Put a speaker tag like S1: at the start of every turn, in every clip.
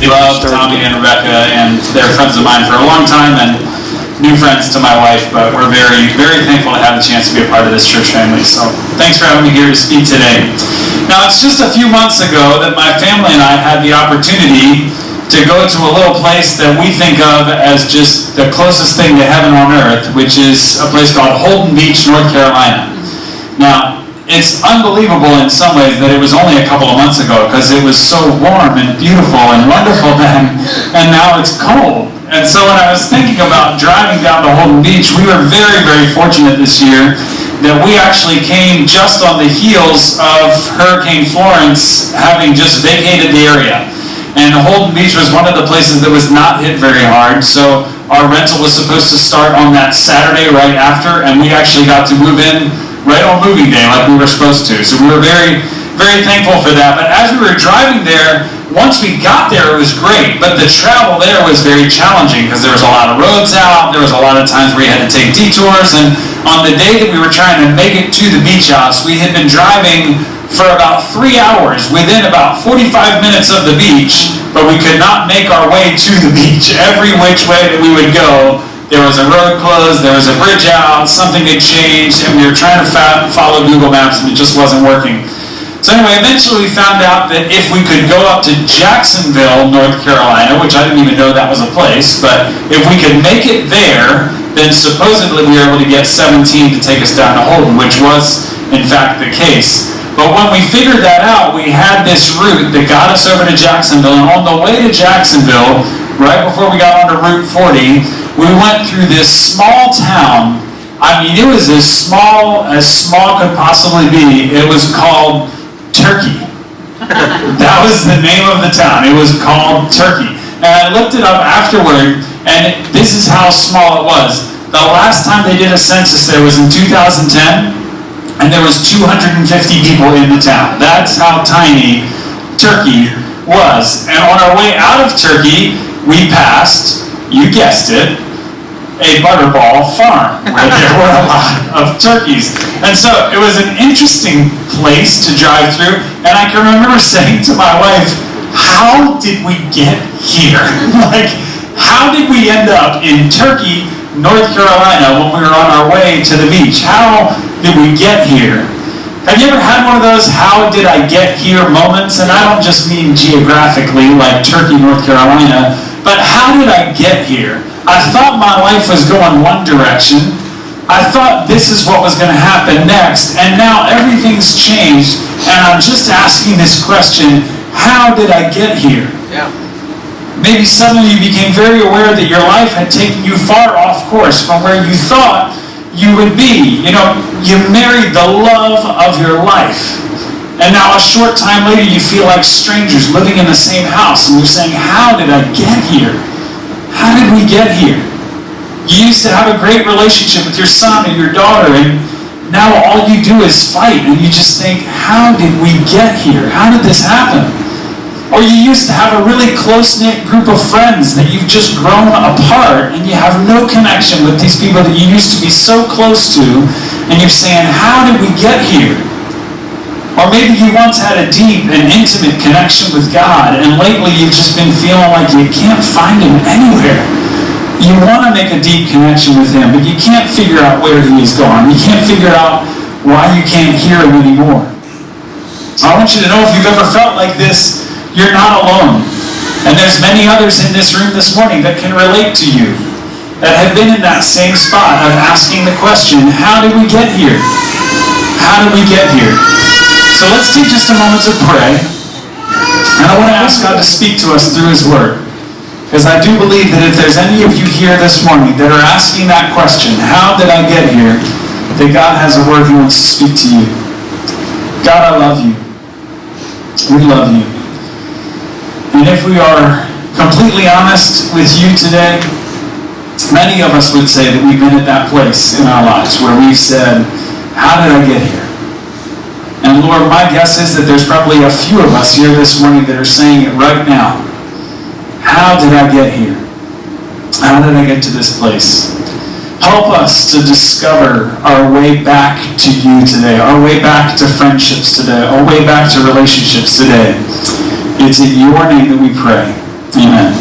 S1: love Tommy and Rebecca, and they're friends of mine for a long time, and new friends to my wife, but we're very, very thankful to have the chance to be a part of this church family. So thanks for having me here to speak today. Now, it's just a few months ago that my family and I had the opportunity to go to a little place that we think of as just the closest thing to heaven on earth, which is a place called Holden Beach, North Carolina. Now, it's unbelievable in some ways that it was only a couple of months ago, because it was so warm and beautiful and wonderful then, and now it's cold. And so when I was thinking about driving down to Holden Beach, we were very, very fortunate this year that we actually came just on the heels of Hurricane Florence having just vacated the area. And Holden Beach was one of the places that was not hit very hard, so our rental was supposed to start on that Saturday right after, and we actually got to move in right on moving day like we were supposed to. So we were very, very thankful for that. But as we were driving there, once we got there, it was great, but the travel there was very challenging because there was a lot of roads out, there was a lot of times where you had to take detours, and on the day that we were trying to make it to the beach house, we had been driving for about 3 hours within about 45 minutes of the beach, but we could not make our way to the beach. Every which way that we would go, there was a road closed, there was a bridge out, something had changed, and we were trying to follow Google Maps, and it just wasn't working. So anyway, eventually we found out that if we could go up to Jacksonville, North Carolina, which I didn't even know that was a place, but if we could make it there, then supposedly we were able to get 17 to take us down to Holden, which was, in fact, the case. But when we figured that out, we had this route that got us over to Jacksonville, and on the way to Jacksonville, right before we got onto Route 40, we went through this small town. I mean, it was as small could possibly be. It was called Turkey. That was the name of the town. It was called Turkey. And I looked it up afterward, and this is how small it was. The last time they did a census there was in 2010, and there was 250 people in the town. That's how tiny Turkey was. And on our way out of Turkey, we passed, you guessed it, a butterball farm where there were a lot of turkeys. And so it was an interesting place to drive through, and I can remember saying to my wife, how did we get here? Like, how did we end up in Turkey, North Carolina when we were on our way to the beach? How did we get here? Have you ever had one of those how did I get here moments? And I don't just mean geographically like Turkey, North Carolina, but how did I get here? I thought my life was going one direction. I thought this is what was going to happen next, and now everything's changed, and I'm just asking this question, how did I get here? Yeah. Maybe suddenly you became very aware that your life had taken you far off course from where you thought you would be. You know, you married the love of your life, and now a short time later you feel like strangers living in the same house, and you're saying, how did I get here? How did we get here? You used to have a great relationship with your son and your daughter, and now all you do is fight, and you just think, how did we get here? How did this happen? Or you used to have a really close-knit group of friends that you've just grown apart, and you have no connection with these people that you used to be so close to, and you're saying, how did we get here? Or maybe you once had a deep and intimate connection with God, and lately you've just been feeling like you can't find Him anywhere. You want to make a deep connection with Him, but you can't figure out where He is gone. You can't figure out why you can't hear Him anymore. I want you to know, if you've ever felt like this, you're not alone. And there's many others in this room this morning that can relate to you, that have been in that same spot of asking the question, how did we get here? How did we get here? So let's take just a moment to pray, and I want to ask God to speak to us through His Word, because I do believe that if there's any of you here this morning that are asking that question, how did I get here, that God has a word He wants to speak to you. God, I love you. We love you. And if we are completely honest with you today, many of us would say that we've been at that place in our lives where we've said, how did I get here? And Lord, my guess is that there's probably a few of us here this morning that are saying it right now. How did I get here? How did I get to this place? Help us to discover our way back to you today, our way back to friendships today, our way back to relationships today. It's in your name that we pray. Amen.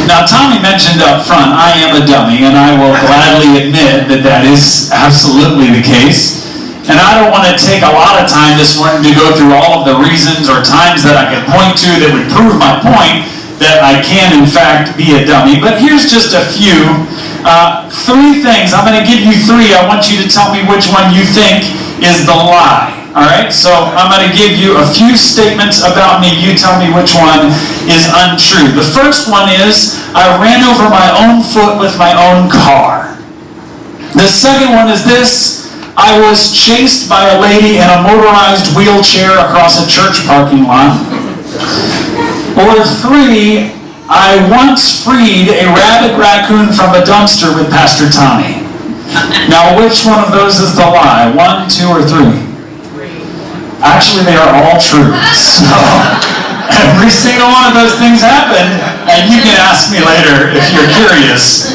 S1: Now, Tommy mentioned up front, I am a dummy, and I will gladly admit that that is absolutely the case. And I don't want to take a lot of time this morning to go through all of the reasons or times that I could point to that would prove my point that I can, in fact, be a dummy. But here's just a few. 3 things. I'm going to give you 3. I want you to tell me which one you think is the lie. All right? So I'm going to give you a few statements about me. You tell me which one is untrue. The first one is, I ran over my own foot with my own car. The second one is this. I was chased by a lady in a motorized wheelchair across a church parking lot. Or 3, I once freed a rabid raccoon from a dumpster with Pastor Tommy. Now, which one of those is the lie? 1, 2, or 3? Actually, they are all true. So, every single one of those things happened, and you can ask me later if you're curious.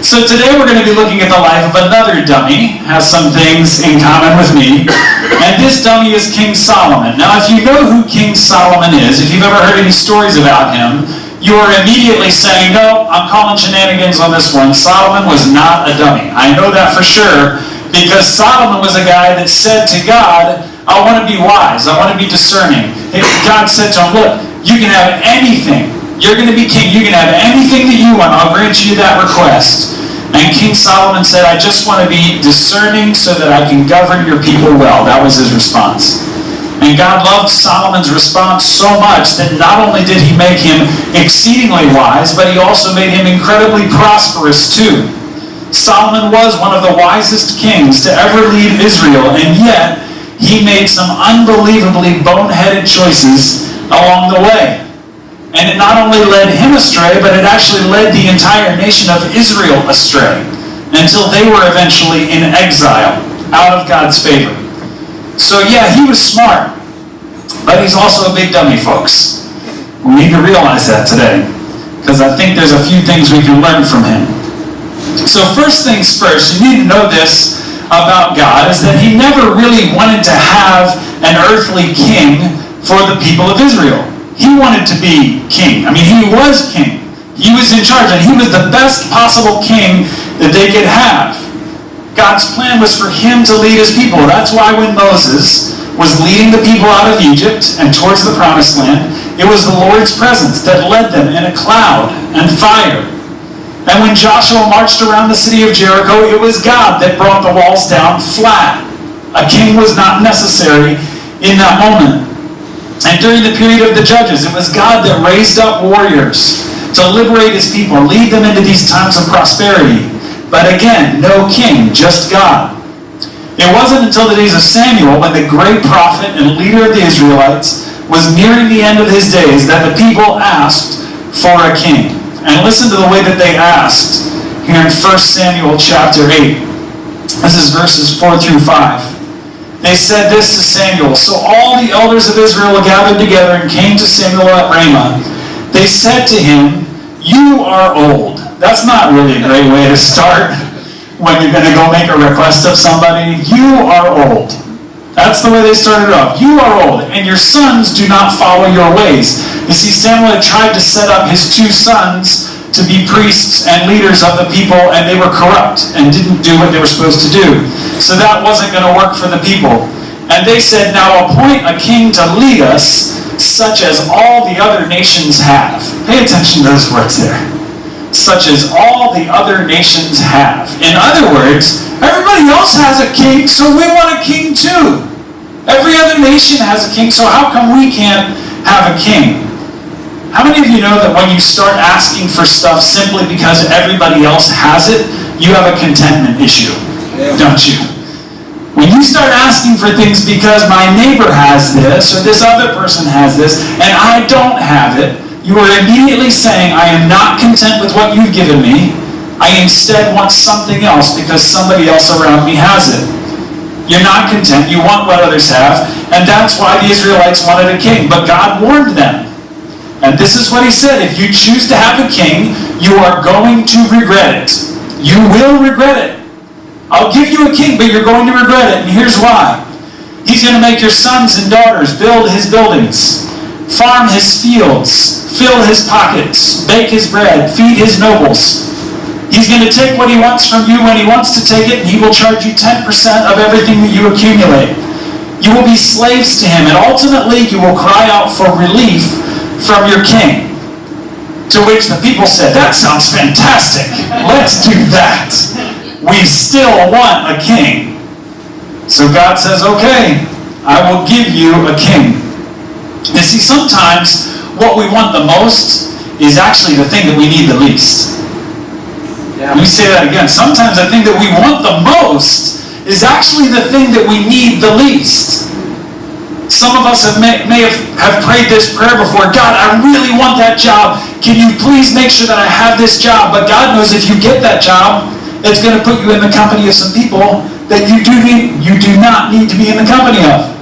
S1: So today we're going to be looking at the life of another dummy, has some things in common with me, and this dummy is King Solomon. Now, if you know who King Solomon is, if you've ever heard any stories about him, you are immediately saying, no, I'm calling shenanigans on this one. Solomon was not a dummy. I know that for sure, because Solomon was a guy that said to God, I want to be wise. I want to be discerning. God said to him, look, you can have anything. You're going to be king. You can have anything that you want. I'll grant you that request. And King Solomon said, I just want to be discerning so that I can govern your people well. That was his response. And God loved Solomon's response so much that not only did he make him exceedingly wise, but he also made him incredibly prosperous too. Solomon was one of the wisest kings to ever lead Israel, and yet he made some unbelievably boneheaded choices along the way. And it not only led him astray, but it actually led the entire nation of Israel astray until they were eventually in exile, out of God's favor. So yeah, he was smart, but he's also a big dummy, folks. We need to realize that today, because I think there's a few things we can learn from him. So first things first, you need to know this about God, is that he never really wanted to have an earthly king for the people of Israel. He wanted to be king. I mean, he was king. He was in charge, and he was the best possible king that they could have. God's plan was for him to lead his people. That's why when Moses was leading the people out of Egypt and towards the promised land, it was the Lord's presence that led them in a cloud and fire. And when Joshua marched around the city of Jericho, it was God that brought the walls down flat. A king was not necessary in that moment. And during the period of the judges, it was God that raised up warriors to liberate his people, lead them into these times of prosperity. But again, no king, just God. It wasn't until the days of Samuel, when the great prophet and leader of the Israelites was nearing the end of his days, that the people asked for a king. And listen to the way that they asked here in 1 Samuel chapter 8. This is verses 4 through 5. They said this to Samuel. So all the elders of Israel gathered together and came to Samuel at Ramah. They said to him, you are old. That's not really a great way to start when you're going to go make a request of somebody. You are old. That's the way they started off. You are old, and your sons do not follow your ways. You see, Samuel had tried to set up his 2 sons to be priests and leaders of the people, and they were corrupt and didn't do what they were supposed to do. So that wasn't going to work for the people. And they said, now appoint a king to lead us, such as all the other nations have. Pay attention to those words there. Such as all the other nations have. In other words, everybody else has a king, so we want a king too. Every other nation has a king, so how come we can't have a king? How many of you know that when you start asking for stuff simply because everybody else has it, you have a contentment issue, don't you? When you start asking for things because my neighbor has this, or this other person has this, and I don't have it, you are immediately saying, I am not content with what you've given me. I instead want something else because somebody else around me has it. You're not content. You want what others have. And that's why the Israelites wanted a king. But God warned them. And this is what he said. If you choose to have a king, you are going to regret it. You will regret it. I'll give you a king, but you're going to regret it. And here's why. He's going to make your sons and daughters build his buildings, farm his fields, fill his pockets, bake his bread, feed his nobles. He's going to take what he wants from you when he wants to take it, and he will charge you 10% of everything that you accumulate. You will be slaves to him, and ultimately you will cry out for relief from your king. To which the people said, that sounds fantastic. Let's do that. We still want a king. So God says, okay, I will give you a king. You see, sometimes what we want the most is actually the thing that we need the least. Let me say that again. Sometimes the thing that we want the most is actually the thing that we need the least. Some of us may have prayed this prayer before. God, I really want that job. Can you please make sure that I have this job? But God knows if you get that job, it's going to put you in the company of some people that you do not need to be in the company of.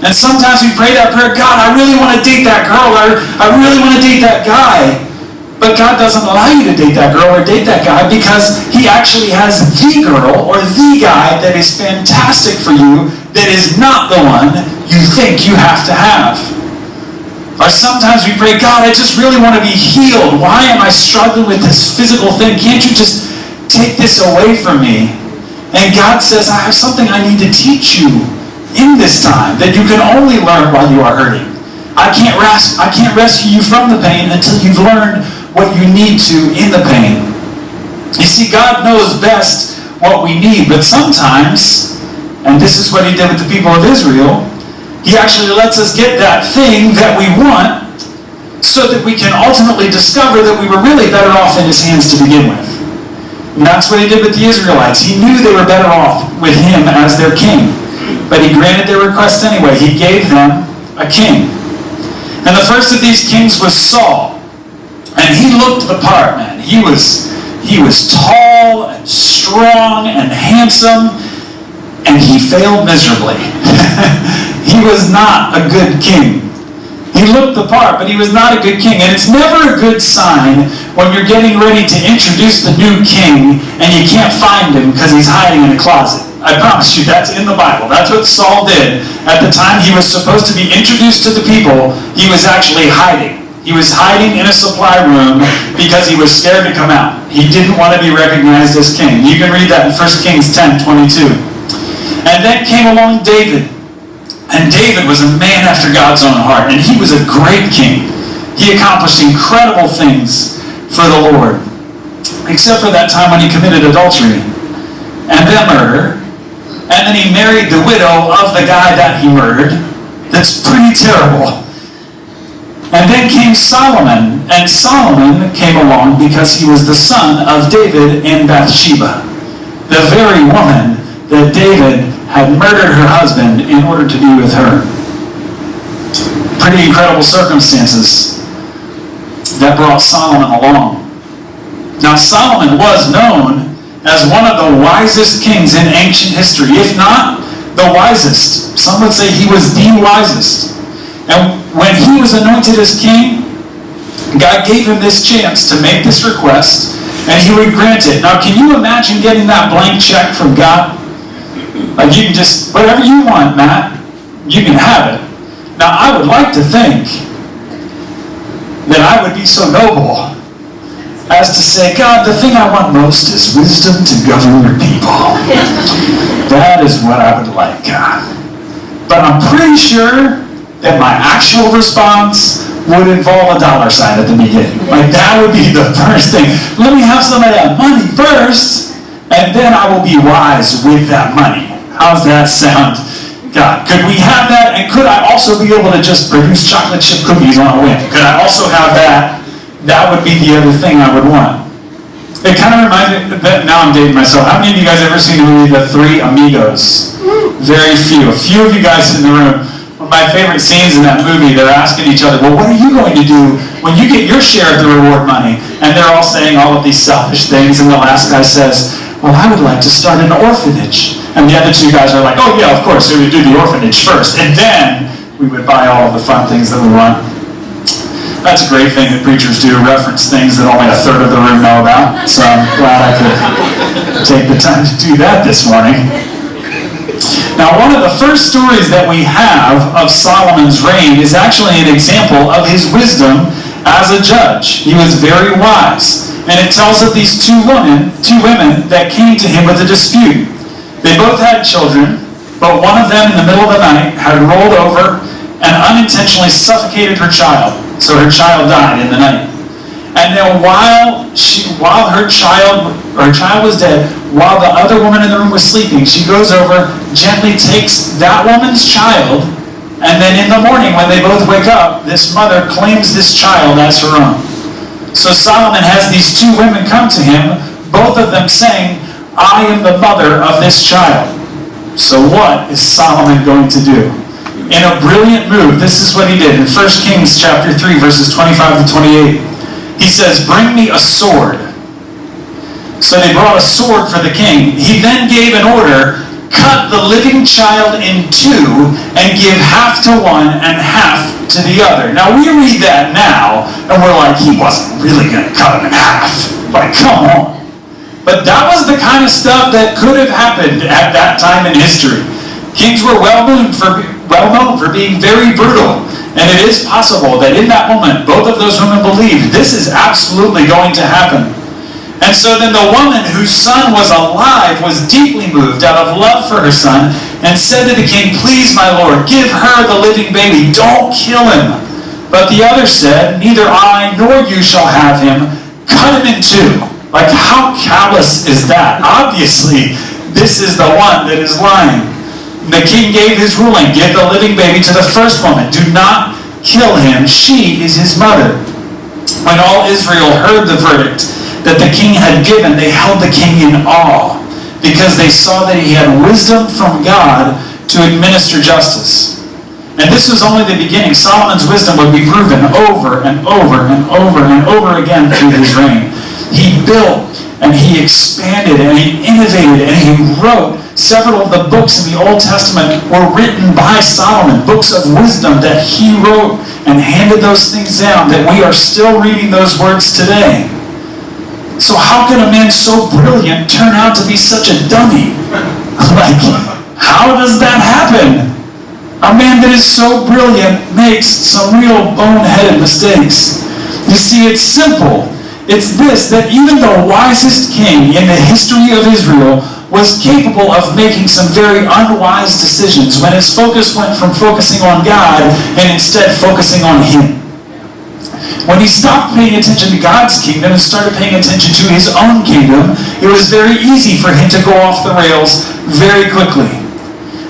S1: And sometimes we pray that prayer, God, I really want to date that girl, or I really want to date that guy. But God doesn't allow you to date that girl or date that guy because he actually has the girl or the guy that is fantastic for you that is not the one you think you have to have. Or sometimes we pray, God, I just really want to be healed. Why am I struggling with this physical thing? Can't you just take this away from me? And God says, I have something I need to teach you in this time that you can only learn while you are hurting. I can't rescue you from the pain until you've learned what you need to in the pain. You see, God knows best what we need, but sometimes, and this is what he did with the people of Israel, he actually lets us get that thing that we want so that we can ultimately discover that we were really better off in his hands to begin with. And that's what he did with the Israelites. He knew they were better off with him as their king, but he granted their request anyway. He gave them a king. And the first of these kings was Saul. And he looked the part, man. He was tall and strong and handsome, and he failed miserably. He was not a good king. He looked the part, but he was not a good king. And it's never a good sign when you're getting ready to introduce the new king and you can't find him because he's hiding in a closet. I promise you, that's in the Bible. That's what Saul did. At the time he was supposed to be introduced to the people, he was actually hiding. He was hiding in a supply room because he was scared to come out. He didn't want to be recognized as king. You can read that in 1 Kings 10:22. And then came along David. And David was a man after God's own heart. And he was a great king. He accomplished incredible things for the Lord. Except for that time when he committed adultery. And then murder. And then he married the widow of the guy that he murdered. That's pretty terrible. And then came Solomon, and Solomon came along because he was the son of David and Bathsheba, the very woman that David had murdered her husband in order to be with her. Pretty incredible circumstances that brought Solomon along. Now Solomon was known as one of the wisest kings in ancient history, if not the wisest. Some would say he was the wisest. And when he was anointed as king, God gave him this chance to make this request, and he would grant it. Now, can you imagine getting that blank check from God? Like, you can just, whatever you want, Matt, you can have it. Now, I would like to think that I would be so noble as to say, God, the thing I want most is wisdom to govern your people. That is what I would like, God. But I'm pretty sure that my actual response would involve a dollar sign at the beginning. Like, that would be the first thing. Let me have some of that money first, and then I will be wise with that money. How's that sound, God? Could we have that, and could I also be able to just produce chocolate chip cookies on a whim? Could I also have that? That would be the other thing I would want. It kind of reminds me, now I'm dating myself. How many of you guys ever seen the movie The Three Amigos? Very few. A few of you guys in the room. One of my favorite scenes in that movie, they're asking each other, well, what are you going to do when you get your share of the reward money? And they're all saying all of these selfish things, and the last guy says, well, I would like to start an orphanage. And the other two guys are like, oh yeah, of course, we would do the orphanage first, and then we would buy all of the fun things that we want. That's a great thing that preachers do, reference things that only a third of the room know about. So I'm glad I could take the time to do that this morning. Now, one of the first stories that we have of Solomon's reign is actually an example of his wisdom as a judge. He was very wise. And it tells of these two women that came to him with a dispute. They both had children, but one of them in the middle of the night had rolled over and unintentionally suffocated her child. So her child died in the night. And then while her child was dead, while the other woman in the room was sleeping, she goes over, gently takes that woman's child, and then in the morning when they both wake up, this mother claims this child as her own. So Solomon has these two women come to him, both of them saying, I am the mother of this child. So what is Solomon going to do? In a brilliant move, this is what he did in 1 Kings chapter 3, verses 25 to 28. He says, bring me a sword. So they brought a sword for the king. He then gave an order, cut the living child in two and give half to one and half to the other. Now we read that now and we're like, he wasn't really going to cut him in half. Like, come on. But that was the kind of stuff that could have happened at that time in history. Kings were well known for being very brutal. And it is possible that in that moment, both of those women believed this is absolutely going to happen. And so then the woman whose son was alive was deeply moved out of love for her son and said to the king, please, my lord, give her the living baby. Don't kill him. But the other said, neither I nor you shall have him. Cut him in two. Like, how callous is that? Obviously, this is the one that is lying. The king gave his ruling, give the living baby to the first woman. Do not kill him. She is his mother. When all Israel heard the verdict that the king had given, they held the king in awe because they saw that he had wisdom from God to administer justice. And this was only the beginning. Solomon's wisdom would be proven over and over and over and over again through his reign. He built and he expanded and he innovated and he wrote. Several of the books in the Old Testament were written by Solomon, books of wisdom that he wrote and handed those things down, that we are still reading those words today. So how can a man so brilliant turn out to be such a dummy? Like, how does that happen? A man that is so brilliant makes some real boneheaded mistakes. You see, it's simple. It's this, that even the wisest king in the history of Israel was capable of making some very unwise decisions when his focus went from focusing on God and instead focusing on him. When he stopped paying attention to God's kingdom and started paying attention to his own kingdom, it was very easy for him to go off the rails very quickly.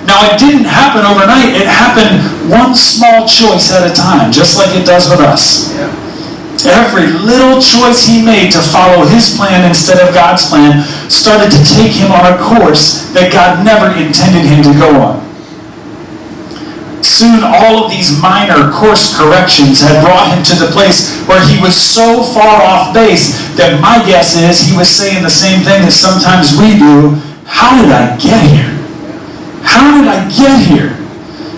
S1: Now, it didn't happen overnight. It happened one small choice at a time, just like it does with us. Every little choice he made to follow his plan instead of God's plan started to take him on a course that God never intended him to go on. Soon all of these minor course corrections had brought him to the place where he was so far off base that my guess is he was saying the same thing that sometimes we do. How did I get here? How did I get here?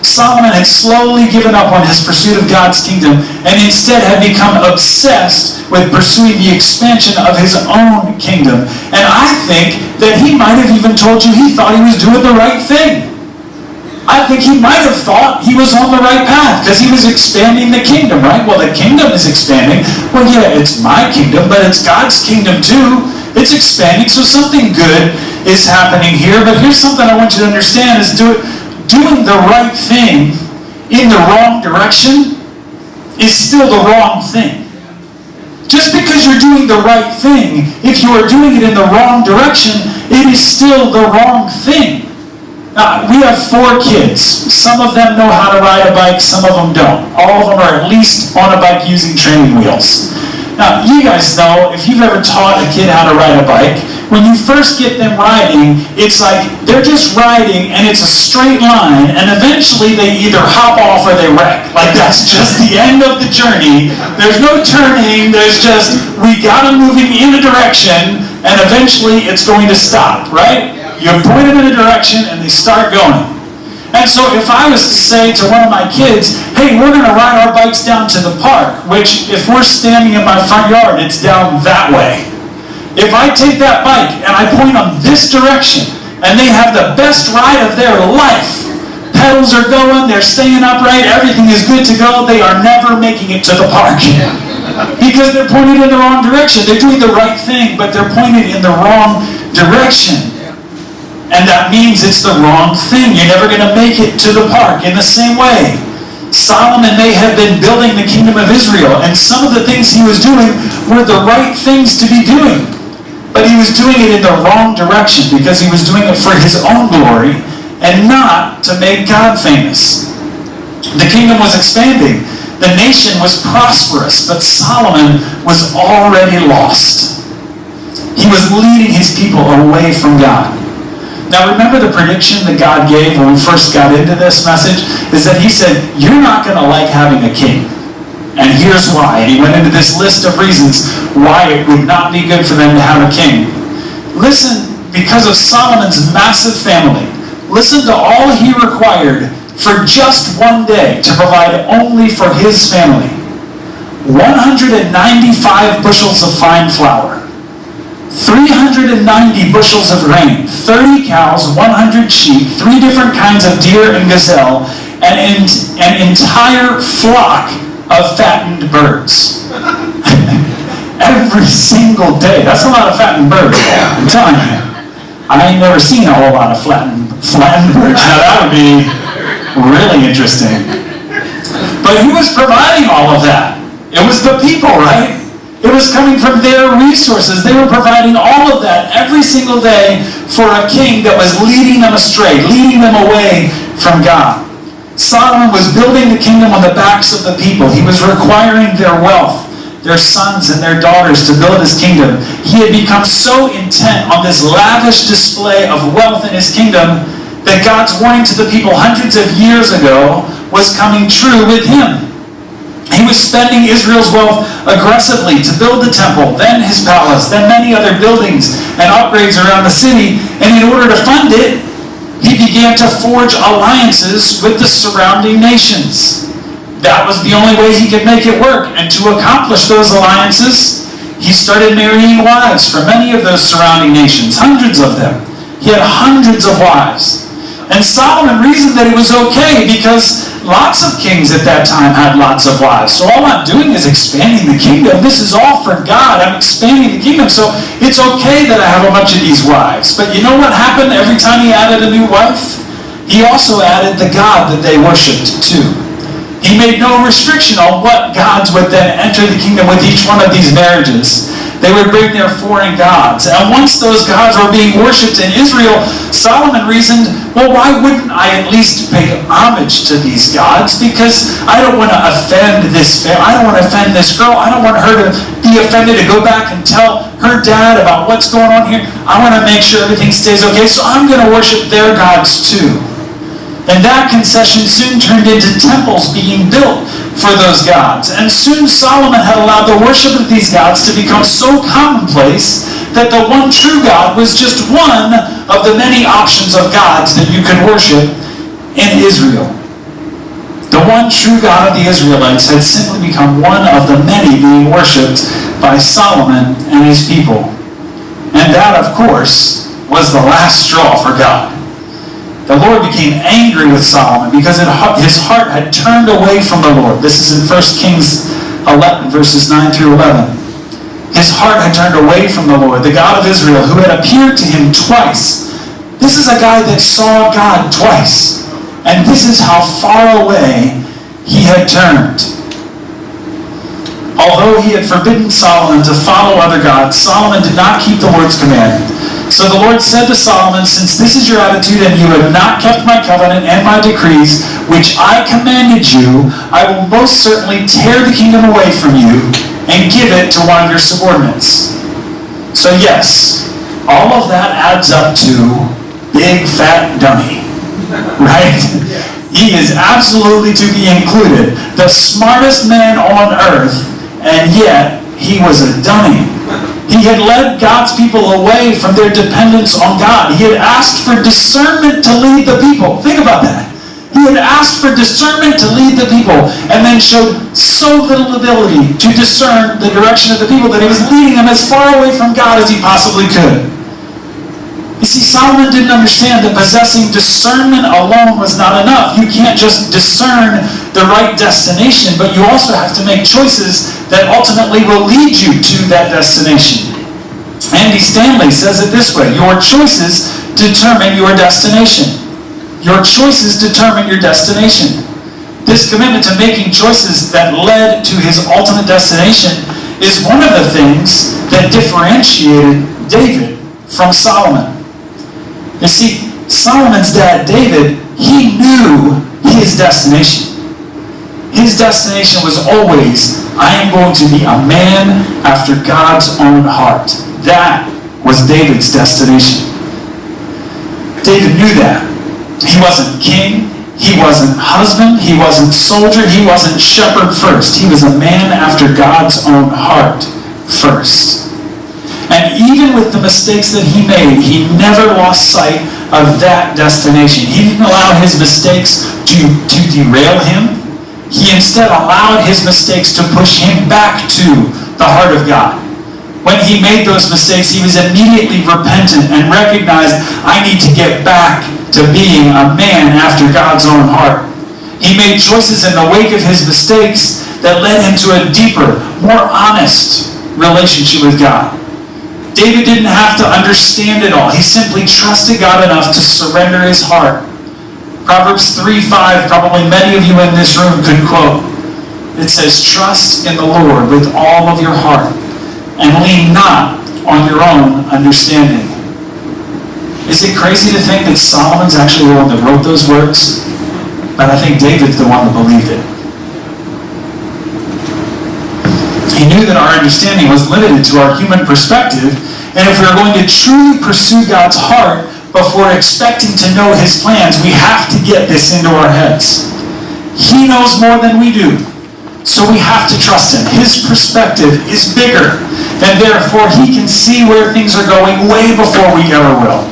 S1: Solomon had slowly given up on his pursuit of God's kingdom and instead had become obsessed with pursuing the expansion of his own kingdom. And I think that he might have even told you he thought he was doing the right thing. I think he might have thought he was on the right path because he was expanding the kingdom, right? Well, the kingdom is expanding. Well, yeah, it's my kingdom, but it's God's kingdom too. It's expanding, so something good is happening here. But here's something I want you to understand is doing the right thing in the wrong direction is still the wrong thing. Just because you're doing the right thing, if you are doing it in the wrong direction, it is still the wrong thing. We have 4 kids. Some of them know how to ride a bike, some of them don't. All of them are at least on a bike using training wheels. Now, you guys know, if you've ever taught a kid how to ride a bike, when you first get them riding, it's like they're just riding and it's a straight line, and eventually they either hop off or they wreck. Like, that's just the end of the journey. There's no turning, there's just, we got them moving in a direction, and eventually it's going to stop, right? You point them in a direction and they start going. And so if I was to say to one of my kids, hey, we're going to ride our bikes down to the park, which if we're standing in my front yard, it's down that way. If I take that bike and I point them this direction and they have the best ride of their life. Pedals are going, they're staying upright, everything is good to go. They are never making it to the park because they're pointed in the wrong direction. They're doing the right thing, but they're pointed in the wrong direction. And that means it's the wrong thing. You're never going to make it to the park. In the same way, Solomon may have been building the kingdom of Israel, and some of the things he was doing were the right things to be doing. But he was doing it in the wrong direction because he was doing it for his own glory and not to make God famous. The kingdom was expanding. The nation was prosperous, but Solomon was already lost. He was leading his people away from God. Now remember the prediction that God gave when we first got into this message? Is that he said, you're not going to like having a king. And here's why. And he went into this list of reasons why it would not be good for them to have a king. Listen, because of Solomon's massive family, listen to all he required for just one day to provide only for his family. 195 bushels of fine flour, 390 bushels of grain, 30 cows, 100 sheep, 3 different kinds of deer and gazelle, and an entire flock of fattened birds. Every single day. That's a lot of fattened birds. I'm telling you. I ain't never seen a whole lot of flattened birds. Now that would be really interesting. But who was providing all of that? It was the people, right? It was coming from their resources. They were providing all of that every single day for a king that was leading them astray, leading them away from God. Solomon was building the kingdom on the backs of the people. He was requiring their wealth, their sons and their daughters, to build his kingdom. He had become so intent on this lavish display of wealth in his kingdom that God's warning to the people hundreds of years ago was coming true with him. He was spending Israel's wealth aggressively to build the temple, then his palace, then many other buildings and upgrades around the city. And in order to fund it, he began to forge alliances with the surrounding nations. That was the only way he could make it work. And to accomplish those alliances, he started marrying wives from many of those surrounding nations, hundreds of them. He had hundreds of wives. And Solomon reasoned that it was okay because lots of kings at that time had lots of wives. So all I'm doing is expanding the kingdom. This is all for God. I'm expanding the kingdom. So it's okay that I have a bunch of these wives. But you know what happened every time he added a new wife? He also added the God that they worshipped too. He made no restriction on what gods would then enter the kingdom with each one of these marriages. They would bring their foreign gods. And once those gods were being worshipped in Israel, Solomon reasoned, well, why wouldn't I at least pay homage to these gods? Because I don't want to offend this family. I don't want to offend this girl. I don't want her to be offended to go back and tell her dad about what's going on here. I want to make sure everything stays okay. So I'm going to worship their gods too. And that concession soon turned into temples being built for those gods. And soon Solomon had allowed the worship of these gods to become so commonplace that the one true God was just one of the many options of gods that you could worship in Israel. The one true God of the Israelites had simply become one of the many being worshipped by Solomon and his people. And that, of course, was the last straw for God. The Lord became angry with Solomon because his heart had turned away from the Lord. This is in 1 Kings 11, verses 9 through 11. His heart had turned away from the Lord, the God of Israel, who had appeared to him twice. This is a guy that saw God twice. And this is how far away he had turned. Although he had forbidden Solomon to follow other gods, Solomon did not keep the Lord's command. So the Lord said to Solomon, since this is your attitude and you have not kept my covenant and my decrees, which I commanded you, I will most certainly tear the kingdom away from you and give it to one of your subordinates. So yes, all of that adds up to big fat dummy, right? He is absolutely to be included. The smartest man on earth, and yet he was a dummy. He had led God's people away from their dependence on God. He had asked for discernment to lead the people. Think about that. He had asked for discernment to lead the people and then showed so little ability to discern the direction of the people that he was leading them as far away from God as he possibly could. You see, Solomon didn't understand that possessing discernment alone was not enough. You can't just discern the right destination, but you also have to make choices that ultimately will lead you to that destination. Andy Stanley says it this way: your choices determine your destination. Your choices determine your destination. This commitment to making choices that led to his ultimate destination is one of the things that differentiated David from Solomon. You see, Solomon's dad, David, he knew his destination. His destination was always, I am going to be a man after God's own heart. That was David's destination. David knew that. He wasn't king. He wasn't husband. He wasn't soldier. He wasn't shepherd first. He was a man after God's own heart first. And even with the mistakes that he made, he never lost sight of that destination. He didn't allow his mistakes to derail him. He instead allowed his mistakes to push him back to the heart of God. When he made those mistakes, he was immediately repentant and recognized, I need to get back to being a man after God's own heart. He made choices in the wake of his mistakes that led him to a deeper, more honest relationship with God. David didn't have to understand it all. He simply trusted God enough to surrender his heart. Proverbs 3:5, probably many of you in this room could quote. It says, trust in the Lord with all of your heart and lean not on your own understanding. Is it crazy to think that Solomon's actually the one that wrote those words? But I think David's the one that believed it. He knew that our understanding was limited to our human perspective, and if we are going to truly pursue God's heart before expecting to know his plans, we have to get this into our heads. He knows more than we do, so we have to trust him. His perspective is bigger, and therefore he can see where things are going way before we ever will.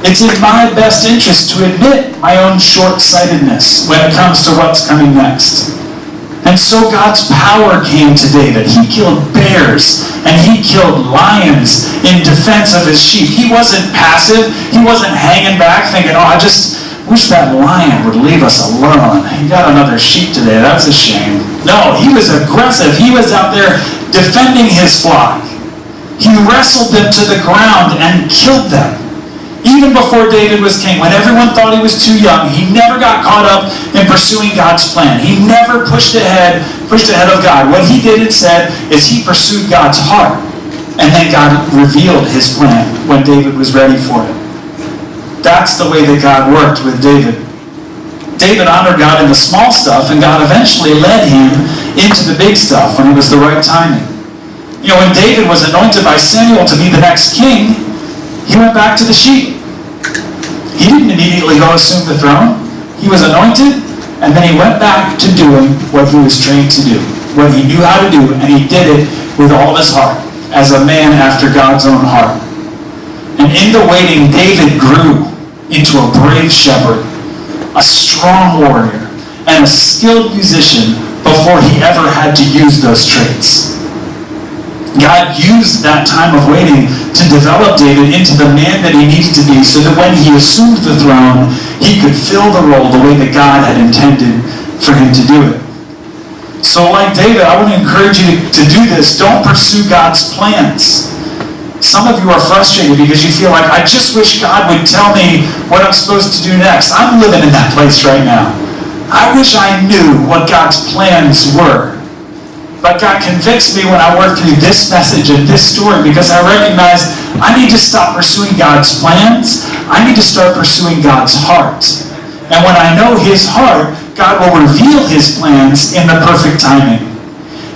S1: It's in my best interest to admit my own short-sightedness when it comes to what's coming next. And so God's power came to David. He killed bears and he killed lions in defense of his sheep. He wasn't passive. He wasn't hanging back thinking, I just wish that lion would leave us alone. He got another sheep today. That's a shame. No, he was aggressive. He was out there defending his flock. He wrestled them to the ground and killed them. Even before David was king, when everyone thought he was too young, he never got caught up in pursuing God's plan. He never pushed ahead of God. What he did instead is he pursued God's heart. And then God revealed his plan when David was ready for it. That's the way that God worked with David. David honored God in the small stuff, and God eventually led him into the big stuff when it was the right timing. You know, when David was anointed by Samuel to be the next king, he went back to the sheep. He didn't immediately go assume the throne. He was anointed, and then he went back to doing what he was trained to do, what he knew how to do, and he did it with all of his heart, as a man after God's own heart. And in the waiting, David grew into a brave shepherd, a strong warrior, and a skilled musician before he ever had to use those traits. God used that time of waiting to develop David into the man that he needed to be, so that when he assumed the throne, he could fill the role the way that God had intended for him to do it. So like David, I want to encourage you to do this. Don't pursue God's plans. Some of you are frustrated because you feel like, I just wish God would tell me what I'm supposed to do next. I'm living in that place right now. I wish I knew what God's plans were. But God convicts me when I work through this message and this story, because I recognize I need to stop pursuing God's plans. I need to start pursuing God's heart. And when I know his heart, God will reveal his plans in the perfect timing.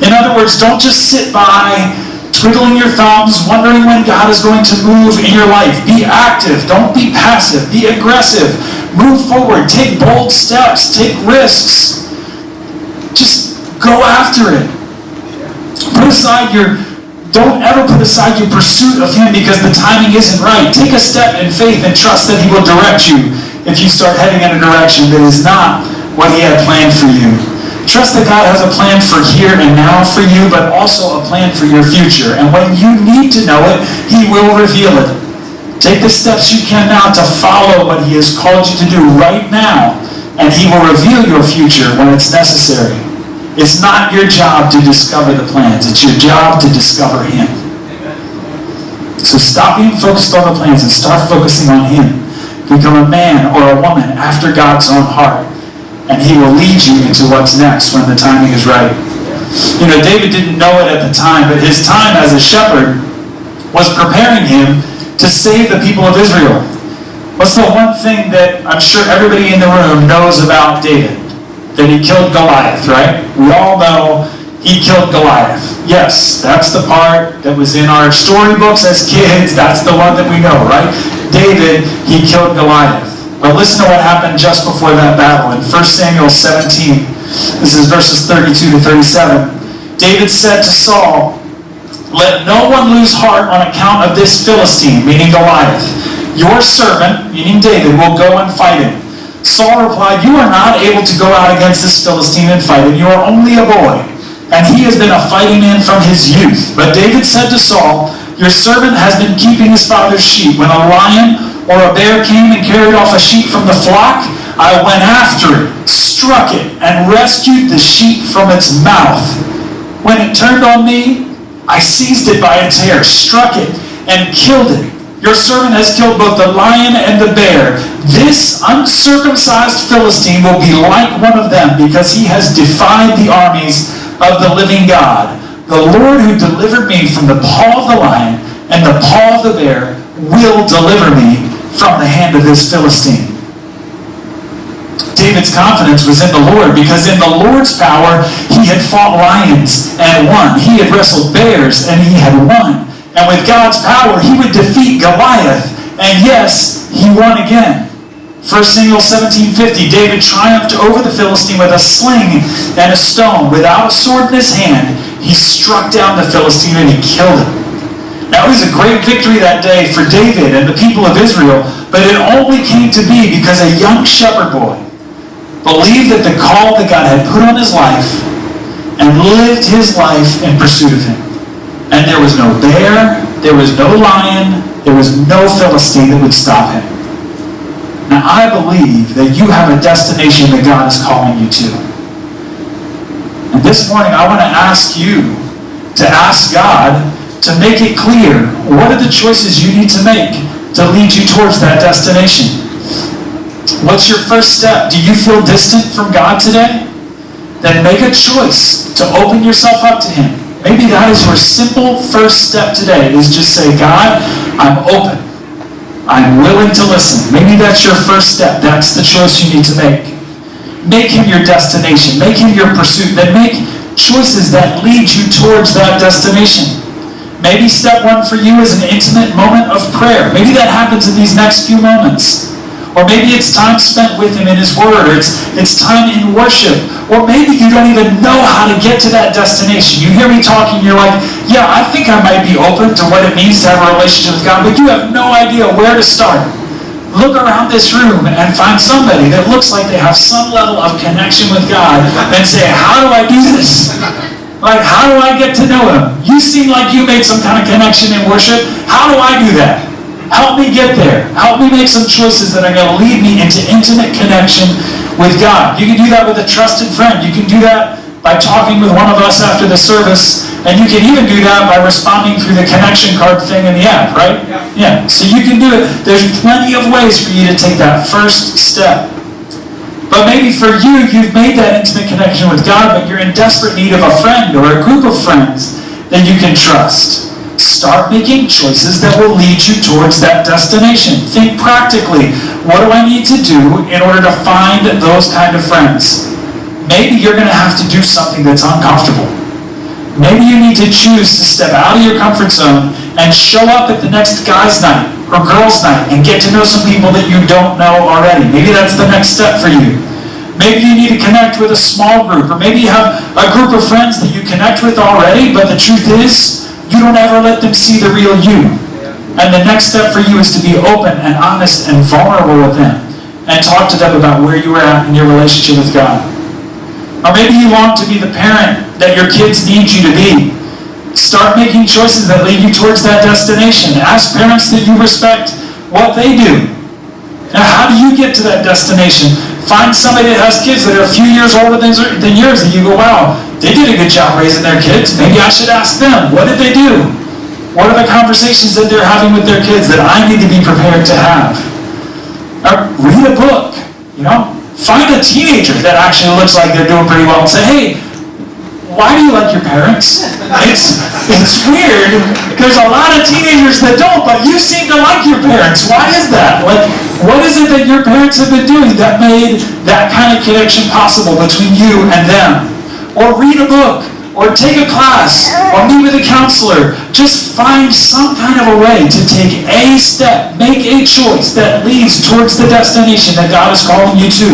S1: In other words, don't just sit by, twiddling your thumbs, wondering when God is going to move in your life. Be active. Don't be passive. Be aggressive. Move forward. Take bold steps. Take risks. Just go after it. Don't ever put aside your pursuit of him because the timing isn't right. Take a step in faith and trust that he will direct you if you start heading in a direction that is not what he had planned for you. Trust that God has a plan for here and now for you, but also a plan for your future. And when you need to know it, he will reveal it.
S2: Take the steps you can now to follow what he has called you to do right now, and he will reveal your future when it's necessary. It's not your job to discover the plans. It's your job to discover him. So stop being focused on the plans and start focusing on him. Become a man or a woman after God's own heart, and he will lead you into what's next when the timing is right. You know, David didn't know it at the time, but his time as a shepherd was preparing him to save the people of Israel. What's the one thing that I'm sure everybody in the room knows about David? That he killed Goliath, right? We all know he killed Goliath. Yes, that's the part that was in our storybooks as kids. That's the one that we know, right? David, he killed Goliath. But listen to what happened just before that battle. In 1 Samuel 17, this is verses 32 to 37. David said to Saul, "Let no one lose heart on account of this Philistine," meaning Goliath. "Your servant," meaning David, "will go and fight him." Saul replied, "You are not able to go out against this Philistine and fight him. You are only a boy, and he has been a fighting man from his youth." But David said to Saul, "Your servant has been keeping his father's sheep. When a lion or a bear came and carried off a sheep from the flock, I went after it, struck it, and rescued the sheep from its mouth. When it turned on me, I seized it by its hair, struck it, and killed it. Your servant has killed both the lion and the bear. This uncircumcised Philistine will be like one of them, because he has defied the armies of the living God. The Lord who delivered me from the paw of the lion and the paw of the bear will deliver me from the hand of this Philistine." David's confidence was in the Lord, because in the Lord's power he had fought lions and won. He had wrestled bears and he had won. And with God's power he would defeat Goliath. And yes, he won again. 1 Samuel 17:50, David triumphed over the Philistine with a sling and a stone. Without a sword in his hand, he struck down the Philistine and he killed him. Now it was a great victory that day for David and the people of Israel, but it only came to be because a young shepherd boy believed that the call that God had put on his life and lived his life in pursuit of him. And there was no bear, there was no lion, there was no Philistine that would stop him. Now I believe that you have a destination that God is calling you to. And this morning I want to ask you to ask God to make it clear, what are the choices you need to make to lead you towards that destination? What's your first step? Do you feel distant from God today? Then make a choice to open yourself up to him. Maybe that is your simple first step today, is just say, "God, I'm open. I'm willing to listen." Maybe that's your first step. That's the choice you need to make. Make him your destination. Make him your pursuit. Then make choices that lead you towards that destination. Maybe step one for you is an intimate moment of prayer. Maybe that happens in these next few moments. Or maybe it's time spent with him in his word. Or it's time in worship. Or maybe you don't even know how to get to that destination. You hear me talking, you're like, yeah, I think I might be open to what it means to have a relationship with God, but you have no idea where to start. Look around this room and find somebody that looks like they have some level of connection with God and say, how do I do this? Like, how do I get to know him? You seem like you made some kind of connection in worship. How do I do that? Help me get there. Help me make some choices that are going to lead me into intimate connection with God. You can do that with a trusted friend. You can do that by talking with one of us after the service. And you can even do that by responding through the connection card thing in the app, right? Yeah. So you can do it. There's plenty of ways for you to take that first step. But maybe for you, you've made that intimate connection with God, but you're in desperate need of a friend or a group of friends that you can trust. Start making choices that will lead you towards that destination. Think practically, what do I need to do in order to find those kind of friends? Maybe you're going to have to do something that's uncomfortable. Maybe you need to choose to step out of your comfort zone and show up at the next guy's night or girl's night and get to know some people that you don't know already. Maybe that's the next step for you. Maybe you need to connect with a small group, or maybe you have a group of friends that you connect with already, but the truth is, you don't ever let them see the real you. And the next step for you is to be open and honest and vulnerable with them and talk to them about where you are at in your relationship with God. Or maybe you long to be the parent that your kids need you to be. Start making choices that lead you towards that destination. Ask parents that you respect what they do. Now, how do you get to that destination? Find somebody that has kids that are a few years older than yours, and you go, wow, they did a good job raising their kids. Maybe I should ask them, what did they do? What are the conversations that they're having with their kids that I need to be prepared to have? Or read a book, Find a teenager that actually looks like they're doing pretty well and say, hey, why do you like your parents? It's weird. There's a lot of teenagers that don't, but you seem to like your parents. Why is that? What is it that your parents have been doing that made that kind of connection possible between you and them? Or read a book, or take a class, or meet with a counselor. Just find some kind of a way to take a step, make a choice that leads towards the destination that God is calling you to.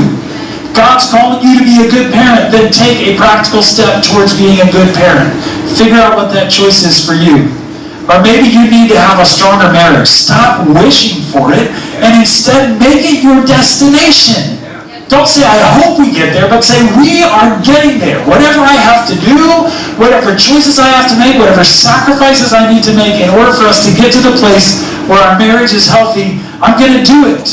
S2: God's calling you to be a good parent, then take a practical step towards being a good parent. Figure out what that choice is for you. Or maybe you need to have a stronger marriage. Stop wishing for it, and instead make it your destination. Don't say, I hope we get there, but say, we are getting there. Whatever I have to do, whatever choices I have to make, whatever sacrifices I need to make in order for us to get to the place where our marriage is healthy, I'm going to do it.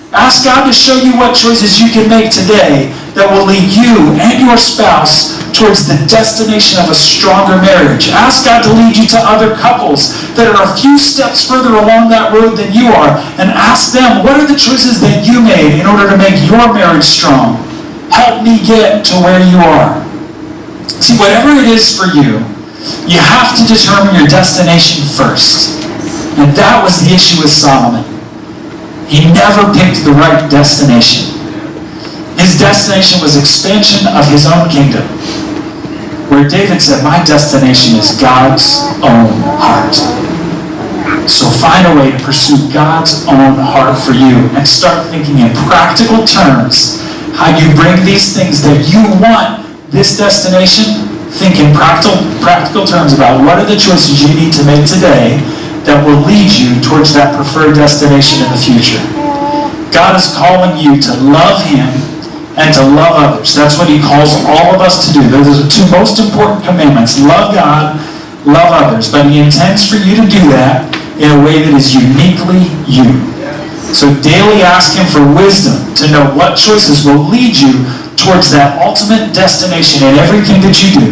S2: Ask God to show you what choices you can make today that will lead you and your spouse towards the destination of a stronger marriage. Ask God to lead you to other couples that are a few steps further along that road than you are, and ask them, what are the choices that you made in order to make your marriage strong? Help me get to where you are. See, whatever it is for you, you have to determine your destination first. And that was the issue with Solomon. He never picked the right destination. His destination was expansion of his own kingdom. Where David said, my destination is God's own heart. So find a way to pursue God's own heart for you and start thinking in practical terms how you bring these things that you want this destination. Think in practical terms about what are the choices you need to make today that will lead you towards that preferred destination in the future. God is calling you to love Him and to love others. That's what He calls all of us to do. Those are the two most important commandments. Love God, love others. But He intends for you to do that in a way that is uniquely you. So daily ask Him for wisdom to know what choices will lead you towards that ultimate destination in everything that you do.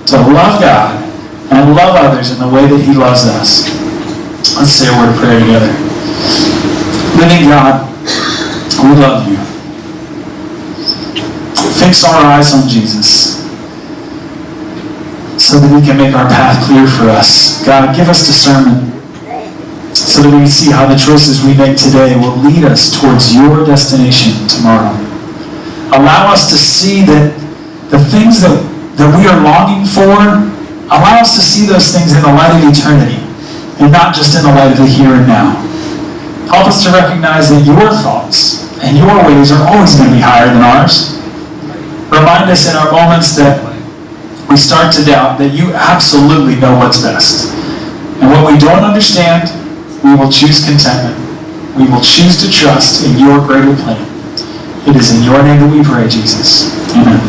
S2: To love God and love others in the way that He loves us. Let's say a word of prayer together. Living God, we love You. Fix our eyes on Jesus so that we can make our path clear for us. God, give us discernment so that we can see how the choices we make today will lead us towards Your destination tomorrow. Allow us to see that the things that we are longing for, allow us to see those things in the light of eternity and not just in the light of the here and now. Help us to recognize that Your thoughts and Your ways are always going to be higher than ours. Remind us in our moments that we start to doubt that You absolutely know what's best. And when we don't understand, we will choose contentment. We will choose to trust in Your greater plan. It is in Your name that we pray, Jesus. Amen.